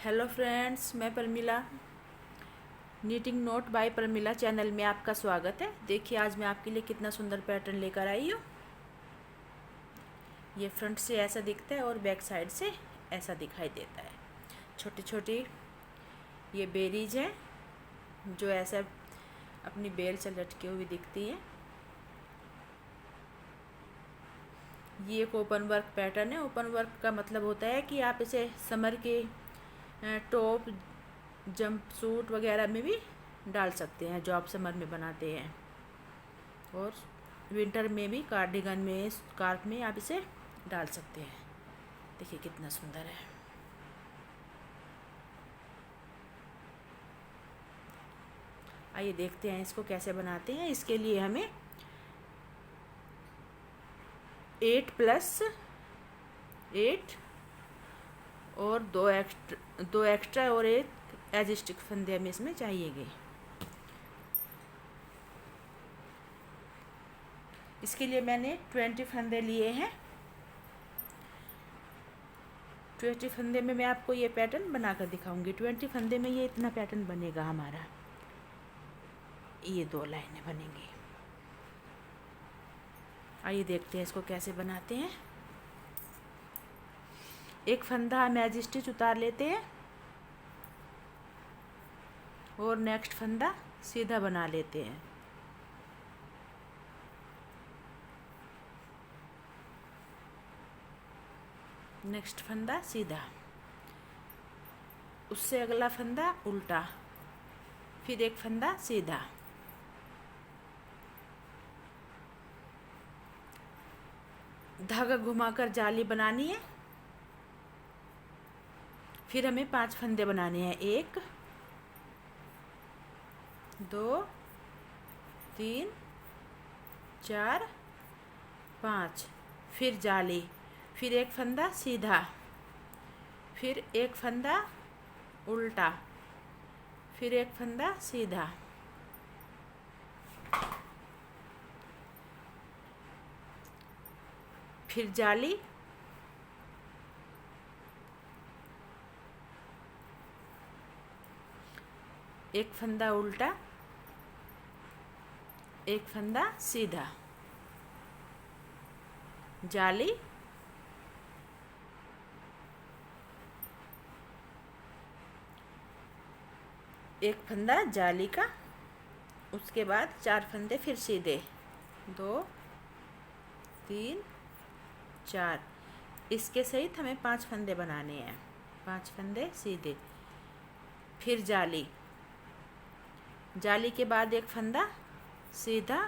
Hello friends, मैं Parmila knitting note by Parmila channel में आपका स्वागत है। देखिए आज मैं आपके लिए कितना सुंदर पैटर्न लेकर आई हूँ। ये फ्रंट से ऐसा दिखता है और बैक साइड से ऐसा दिखाई देता है। छोटी छोटी ये बेरीज हैं जो ऐसा अपनी बेल से लटके हुई दिखती है। ये एक ओपन वर्क पैटर्न है। ओपन वर्क का मतलब होता है कि आप इसे समर के टॉप जंप सूट वगैरह में भी डाल सकते हैं जो आप समर में बनाते हैं, और विंटर में भी कार्डिगन में स्कार्फ में आप इसे डाल सकते हैं। देखिए कितना सुंदर है। आइए देखते हैं इसको कैसे बनाते हैं। इसके लिए हमें 8 + 8 और दो एक्स्ट्रा और एक एज स्टिक फंदे हमें इसमें चाहिएगे। इसके लिए मैंने 20 फंदे लिए हैं। 20 फंदे में मैं आपको ये पैटर्न बनाकर दिखाऊंगी। 20 फंदे में ये इतना पैटर्न बनेगा हमारा। ये 2 लाइनें बनेंगी। आइए देखते हैं इसको कैसे बनाते हैं। एक फंदा हम एज स्टिच उतार लेते हैं और नेक्स्ट फंदा सीधा बना लेते हैं। नेक्स्ट फंदा सीधा, उससे अगला फंदा उल्टा, फिर एक फंदा सीधा। धागा घुमाकर जाली बनानी है। फिर हमें 5 फंदे बनाने हैं। 1 2 3 4 5, फिर जाली, फिर एक फंदा सीधा, फिर एक फंदा उल्टा, फिर एक फंदा सीधा। फिर जाली, एक फंदा उल्टा, एक फंदा सीधा, जाली, एक फंदा जाली का, उसके बाद 4 फंदे फिर सीधे, 2 3 4। इसके सहित हमें 5 फंदे बनाने हैं। 5 फंदे सीधे, फिर जाली, जाली के बाद एक फंदा सीधा,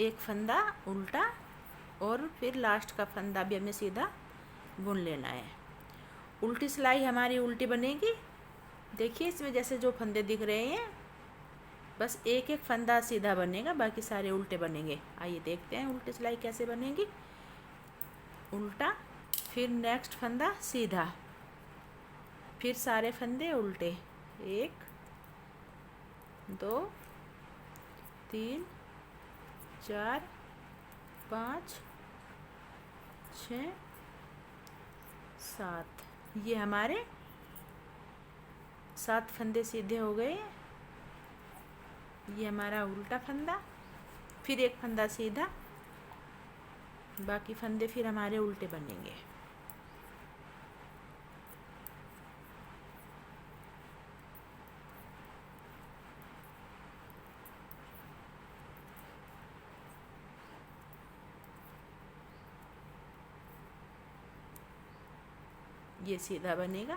एक फंदा उल्टा, और फिर लास्ट का फंदा भी हमें सीधा बुन लेना है। उल्टी सिलाई हमारी उल्टी बनेगी। देखिए इसमें जैसे जो फंदे दिख रहे हैं, बस एक एक फंदा सीधा बनेगा, बाकी सारे उल्टे बनेंगे। आइए देखते हैं उल्टी सिलाई कैसे बनेगी। उल्टा, फिर नेक्स्ट फंदा सीधा, फिर सारे फंदे उल्टे, 1 2 3 4 5 6 7। ये हमारे 7 फंदे सीधे हो गए। ये हमारा उल्टा फंदा, फिर एक फंदा सीधा, बाकी फंदे फिर हमारे उल्टे बनेंगे। ये सीधा बनेगा।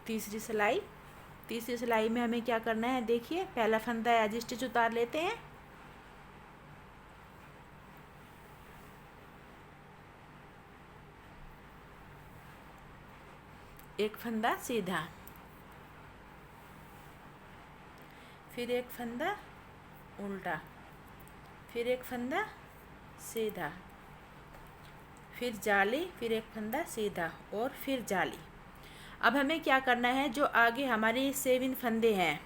तीसरी सिलाई में हमें क्या करना है, देखिए पहला फंदा एज स्टिच उतार लेते हैं। एक फंदा सीधा, फिर एक फंदा उल्टा, फिर एक फंदा सीधा, फिर जाली, फिर एक फंदा सीधा, और फिर जाली। अब हमें क्या करना है, जो आगे हमारे 7 फंदे हैं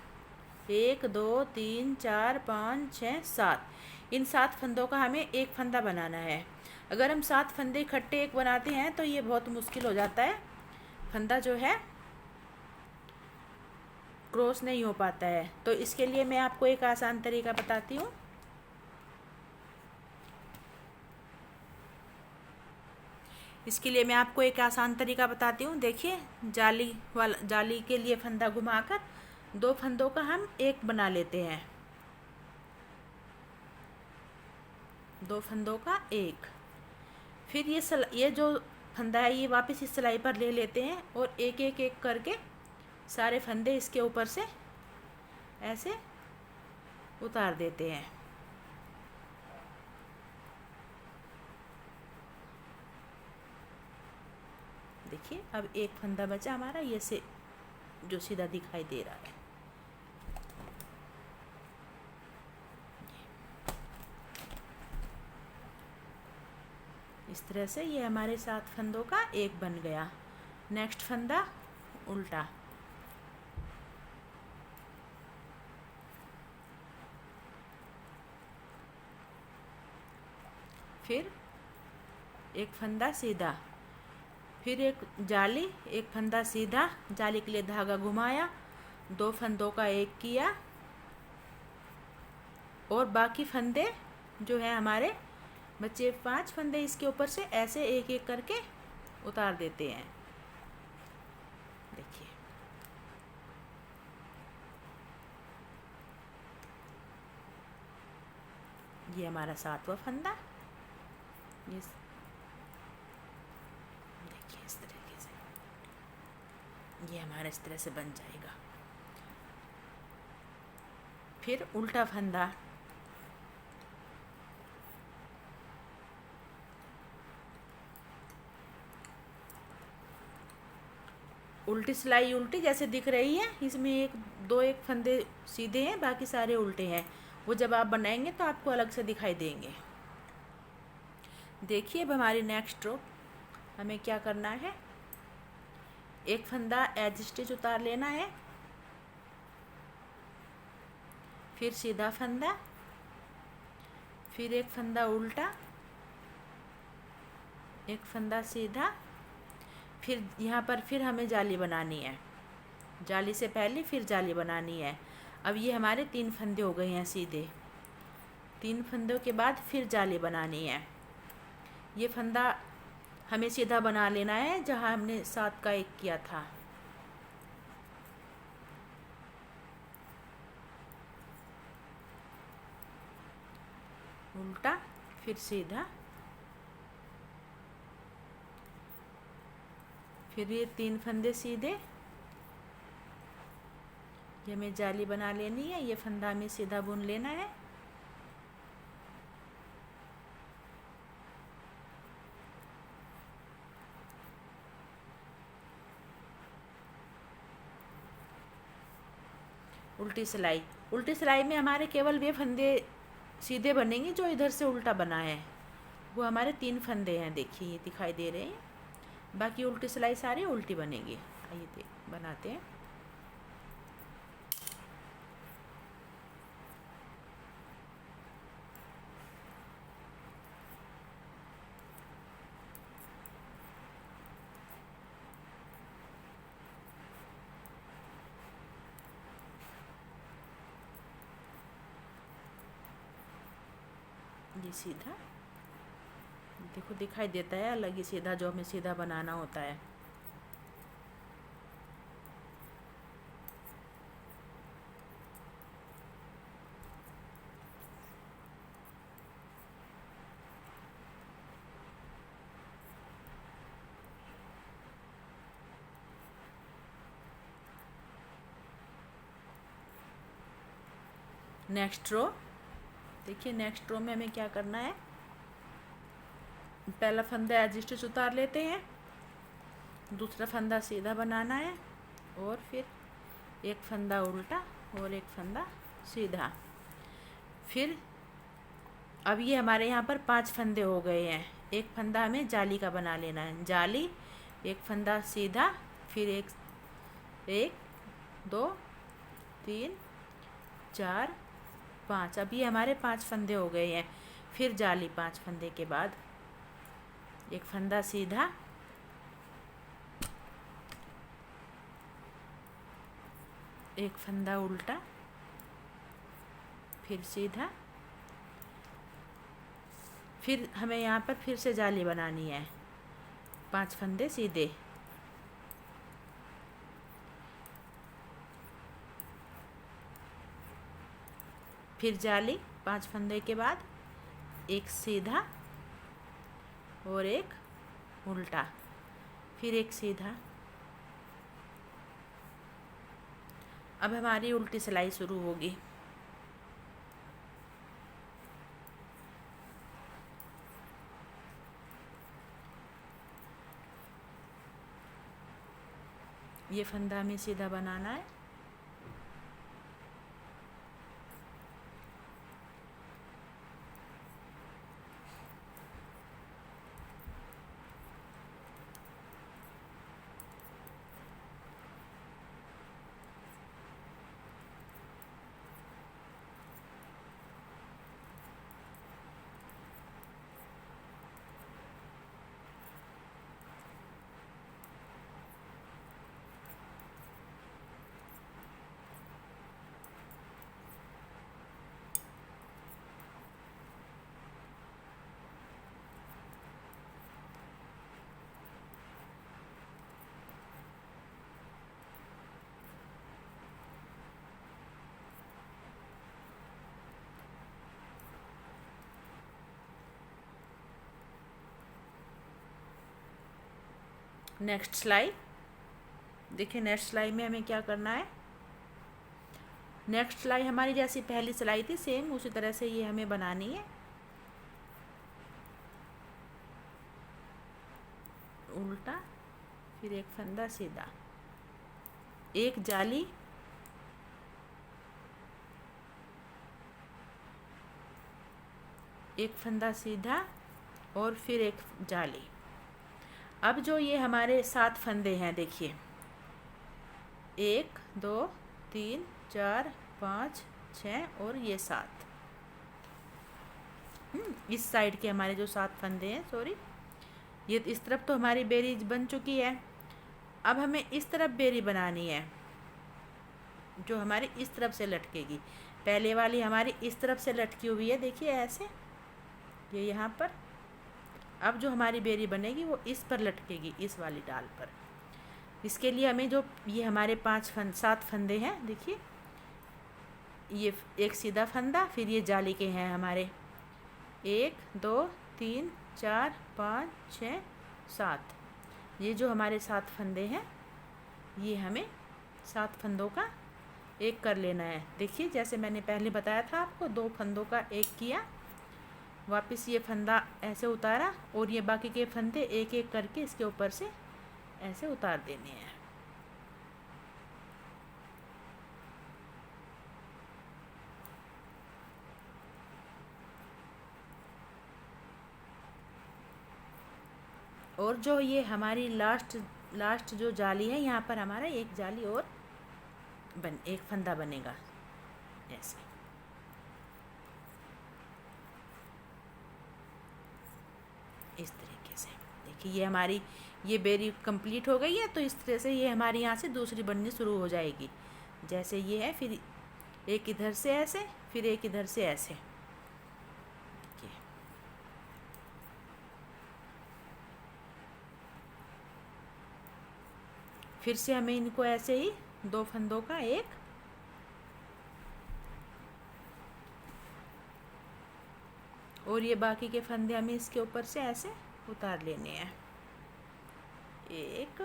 1 2 3 4 5 6 7। इन 7 फंदों का हमें एक फंदा बनाना है। अगर हम 7 फंदे इकट्ठे एक बनाते हैं तो ये बहुत मुश्किल हो जाता है, फंदा जो है क्रॉस नहीं हो पाता है। तो इसके लिए मैं आपको एक आसान तरीका बताती हूँ। इसके लिए मैं आपको एक आसान तरीका बताती हूँ। देखिए, जाली के लिए फंदा घुमाकर 2 फंदों का हम एक बना लेते हैं। 2 फंदों का एक। फिर ये जो फंदा है ये वापस इस सिलाई पर ले लेते हैं और एक एक एक करके सारे फंदे इसके ऊपर से ऐसे उतार देते हैं। देखिए, अब एक फंदा बचा हमारा, ये से जो सीधा दिखाई दे रहा है। इस तरह से ये हमारे 7 फंदों का एक बन गया। नेक्स्ट फंदा उल्टा। फिर एक फंदा सीधा, फिर एक जाली, एक फंदा सीधा, जाली के लिए धागा घुमाया, 2 फंदों का एक किया और बाकी फंदे जो है हमारे बच्चे 5 फंदे इसके ऊपर से ऐसे एक एक करके उतार देते हैं। देखिए, ये हमारा 7वां फंदा। ये देखिए, इस तरीके से ये हमारा इस तरह से बन जाएगा। फिर उल्टा फंदा। उल्टी सिलाई उल्टी जैसे दिख रही है, इसमें एक फंदे सीधे हैं, बाकी सारे उल्टे हैं। वो जब आप बनाएंगे तो आपको अलग से दिखाई देंगे। देखिए, अब हमारी नेक्स्ट रो हमें क्या करना है, एक फंदा एज स्टिच उतार लेना है, फिर सीधा फंदा, फिर एक फंदा उल्टा, एक फंदा सीधा, फिर यहाँ पर फिर हमें जाली बनानी है। जाली से पहले फिर जाली बनानी है। अब ये हमारे 3 फंदे हो गए हैं सीधे। 3 फंदों के बाद फिर जाली बनानी है। ये फंदा हमें सीधा बना लेना है जहाँ हमने 7 का एक किया था। उल्टा, फिर सीधा, फिर ये 3 फंदे सीधे, ये हमें जाली बना लेनी है। ये फंदा हमें सीधा बुन लेना है। उल्टी सिलाई। उल्टी सिलाई में हमारे केवल वे फंदे सीधे बनेंगे जो इधर से उल्टा बना है। वो हमारे 3 फंदे हैं, देखिए ये दिखाई दे रहे हैं। बाकी उल्टी सिलाई सारी उल्टी बनेगी। आइए बनाते हैं। ये सीधा, देखो दिखाई देता है अलग ही सीधा, जो हमें सीधा बनाना होता है। Next row. देखिए, नेक्स्ट रो में हमें क्या करना है, पहला फंदा एज स्टिच उतार लेते हैं, दूसरा फंदा सीधा बनाना है और फिर एक फंदा उल्टा और एक फंदा सीधा। फिर अब ये हमारे यहाँ पर 5 फंदे हो गए हैं। एक फंदा हमें जाली का बना लेना है, जाली, एक फंदा सीधा, फिर एक 1 2 3 4 5। अब ये हमारे 5 फंदे हो गए हैं। फिर जाली 5 फंदे के बाद एक फंदा सीधा, एक फंदा उल्टा, फिर सीधा, फिर हमें यहाँ पर फिर से जाली बनानी है। 5 फंदे सीधे, फिर जाली 5 फंदे के बाद एक सीधा और एक उल्टा, फिर एक सीधा। अब हमारी उल्टी सिलाई शुरू होगी। ये फंदा हमें सीधा बनाना है। नेक्स्ट सिलाई देखिए, नेक्स्ट सिलाई में हमें क्या करना है। नेक्स्ट सिलाई हमारी जैसी पहली सिलाई थी सेम उसी तरह से ये हमें बनानी है। उल्टा, फिर एक फंदा सीधा, एक जाली, एक फंदा सीधा और फिर एक जाली। अब जो ये हमारे 7 फंदे हैं देखिए, 1 2 3 4 5 6 और ये 7। इस साइड के हमारे जो 7 फंदे हैं, सॉरी, ये इस तरफ तो हमारी बेरी बन चुकी है। अब हमें इस तरफ बेरी बनानी है जो हमारी इस तरफ से लटकेगी। पहले वाली हमारी इस तरफ से लटकी हुई है, देखिए ऐसे, ये यहाँ पर। अब जो हमारी बेरी बनेगी वो इस पर लटकेगी, इस वाली डाल पर। इसके लिए हमें जो ये हमारे 7 फंदे हैं देखिए, ये एक सीधा फंदा, फिर ये जाली के हैं हमारे 1 2 3 4 5 6 7। ये जो हमारे 7 फंदे हैं, ये हमें 7 फंदों का एक कर लेना है। देखिए जैसे मैंने पहले बताया था आपको, 2 फंदों का एक किया, वापस ये फंदा ऐसे उतारा और ये बाकी के फंदे एक एक करके इसके ऊपर से ऐसे उतार देने हैं। और जो ये हमारी लास्ट जो जाली है, यहाँ पर हमारा एक जाली और एक फंदा बनेगा ऐसे। इस तरीके से देखिए, ये हमारी ये बेरी कंप्लीट हो गई है। तो इस तरह से ये हमारी यहाँ से दूसरी बननी शुरू हो जाएगी। जैसे ये है, फिर एक इधर से ऐसे, फिर एक इधर से ऐसे। देखिए, फिर से हमें इनको ऐसे ही 2 फंदों का एक, और ये बाकी के फंदे हमें इसके ऊपर से ऐसे उतार लेने हैं। 1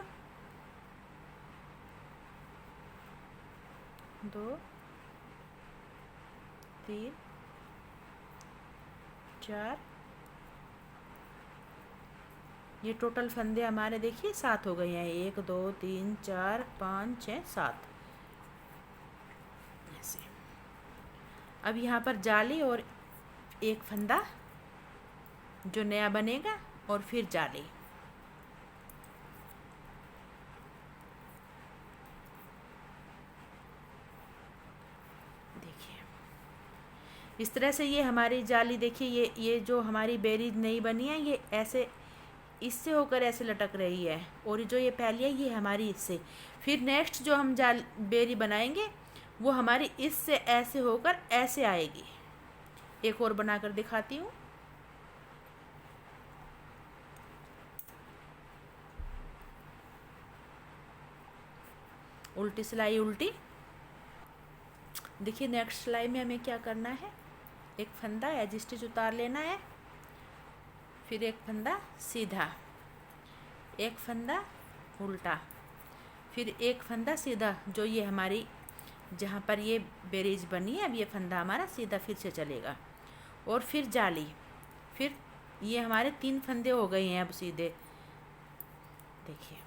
2 3 4, ये टोटल फंदे हमारे देखिए 7 हो गए हैं। 1 2 3 4 5 6 7 ऐसे। अब यहाँ पर जाली और एक फंदा जो नया बनेगा और फिर जाली। देखिए, इस तरह से ये हमारी जाली देखिए, ये जो हमारी बेरी नई बनी है ये ऐसे इससे होकर ऐसे लटक रही है, और जो ये पहली है ये हमारी इससे। फिर नेक्स्ट जो हम जाल बेरी बनाएंगे वो हमारी इससे ऐसे होकर ऐसे आएगी। एक और बनाकर दिखाती हूँ। उल्टी सिलाई उल्टी। देखिए नेक्स्ट सिलाई में हमें क्या करना है, एक फंदा एज स्टिच उतार लेना है, फिर एक फंदा सीधा, एक फंदा उल्टा, फिर एक फंदा सीधा। जो ये हमारी जहाँ पर ये बेरीज बनी है अब ये फंदा हमारा सीधा फिर से चलेगा, और फिर जाली। फिर ये हमारे 3 फंदे हो गए हैं अब सीधे। देखिए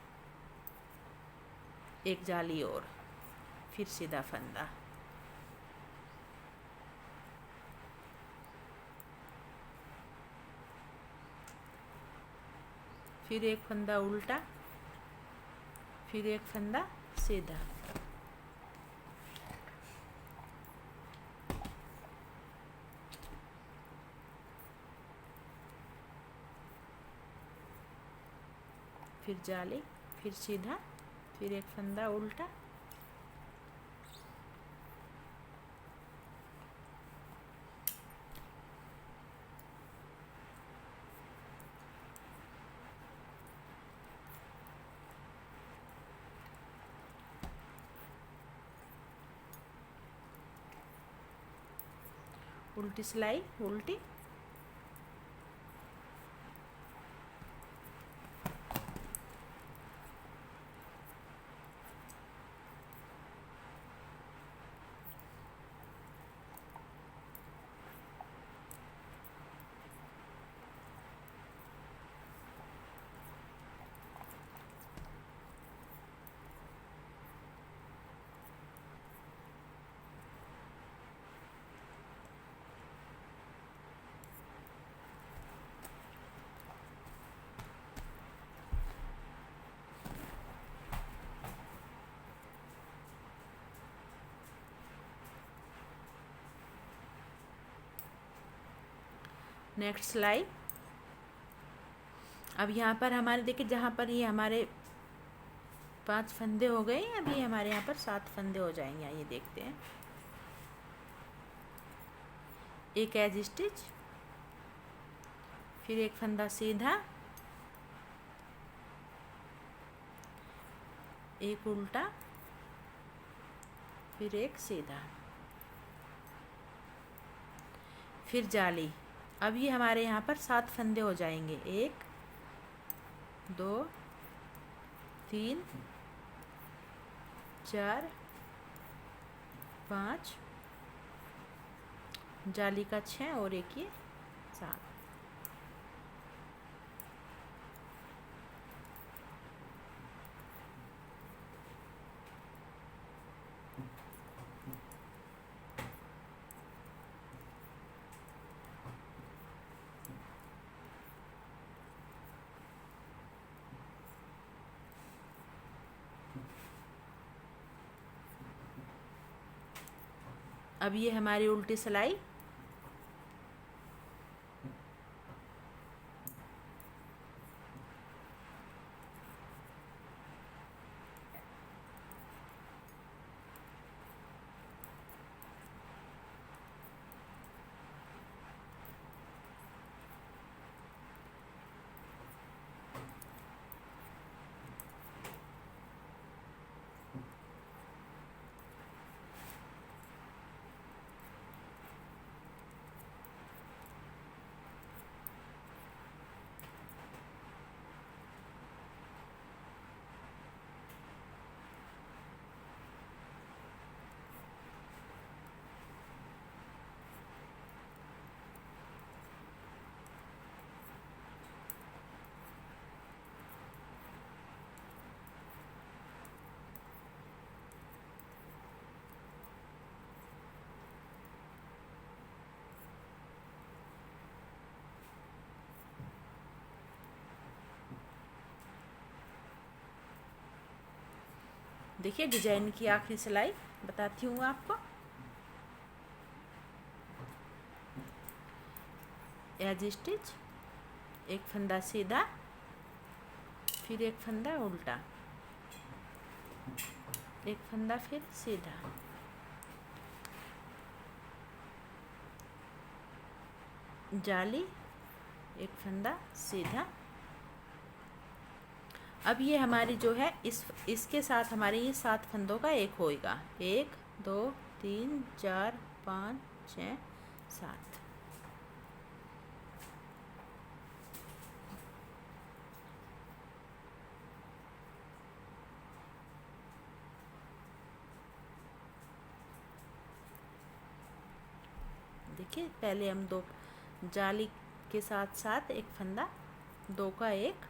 एक जाली और फिर सीधा फंदा, फिर एक फंदा उल्टा, फिर एक फंदा सीधा। फिर जाली, फिर सीधा, फिर एक फंदा उल्टा, उल्टी सिलाई उल्टी, नेक्स्ट सिलाई। अब यहाँ पर हमारे देखिए जहाँ पर ये हमारे 5 फंदे हो गए, अब ये हमारे यहाँ पर 7 फंदे हो जाएंगे। आइए देखते हैं। एक एज स्टिच, फिर एक फंदा सीधा, एक उल्टा, फिर एक सीधा, फिर जाली। अब ये हमारे यहाँ पर 7 फंदे हो जाएंगे। 1 2 3 4 5, जाली का 6 और एक ये 7। अब ये हमारी उल्टी सिलाई। देखिए डिजाइन की आखिरी सिलाई बताती हूँ आपको। एज स्टिच, एक फंदा सीधा, फिर एक फंदा उल्टा, एक फंदा फिर सीधा, जाली, एक फंदा सीधा। अब ये हमारी जो है इसके साथ हमारे ये 7 फंदों का एक होएगा। 1 2 3 4 5 6 7। देखिए पहले हम 2 जाली के साथ साथ एक फंदा, 2 का एक,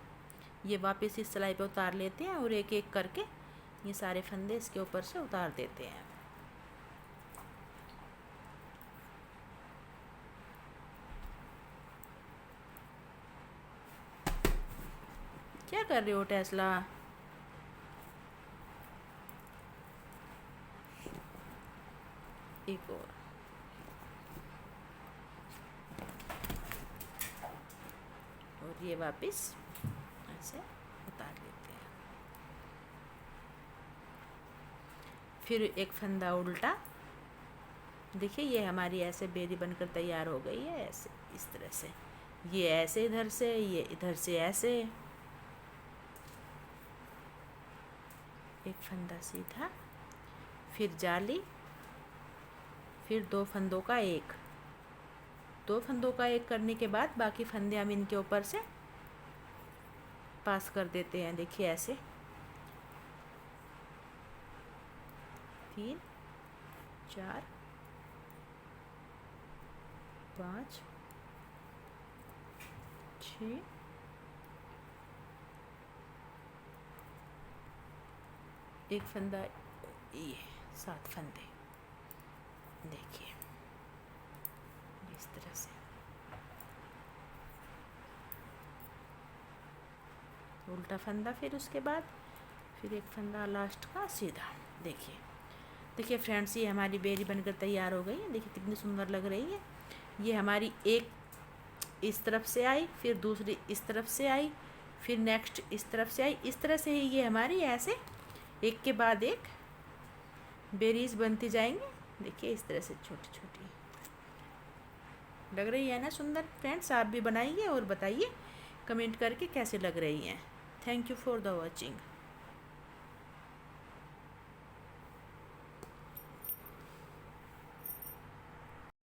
ये वापस इस सिलाई पे उतार लेते हैं और एक एक करके ये सारे फंदे इसके ऊपर से उतार देते हैं। क्या कर रहे हो टेस्ला? एक और ये वापस ऐसे उतार लेते हैं। फिर एक फंदा उल्टा। देखिए ये हमारी ऐसे बेरी बनकर तैयार हो गई है, ऐसे इस तरह से। ये ऐसे इधर से, ये इधर से ऐसे। एक फंदा सीधा, फिर जाली, फिर 2 फंदों का एक। 2 फंदों का एक करने के बाद बाकी फंदे हम इनके ऊपर से पास कर देते हैं। देखिए ऐसे 3 4 5 6 एक फंदा, ये 7 फंदे। देखिए इस तरह से उल्टा फंदा, फिर उसके बाद फिर एक फंदा लास्ट का सीधा। देखिए फ्रेंड्स, ये हमारी बेरी बनकर तैयार हो गई है। देखिए कितनी सुंदर लग रही है। ये हमारी एक इस तरफ से आई, फिर दूसरी इस तरफ से आई, फिर नेक्स्ट इस तरफ से आई। इस तरह से ही ये हमारी ऐसे एक के बाद एक बेरीज बनती जाएंगी। देखिए इस तरह से छोटी छोटी लग रही है ना सुंदर। फ्रेंड्स आप भी बनाइए और बताइए कमेंट करके कैसे लग रही हैं। Thank you for the watching.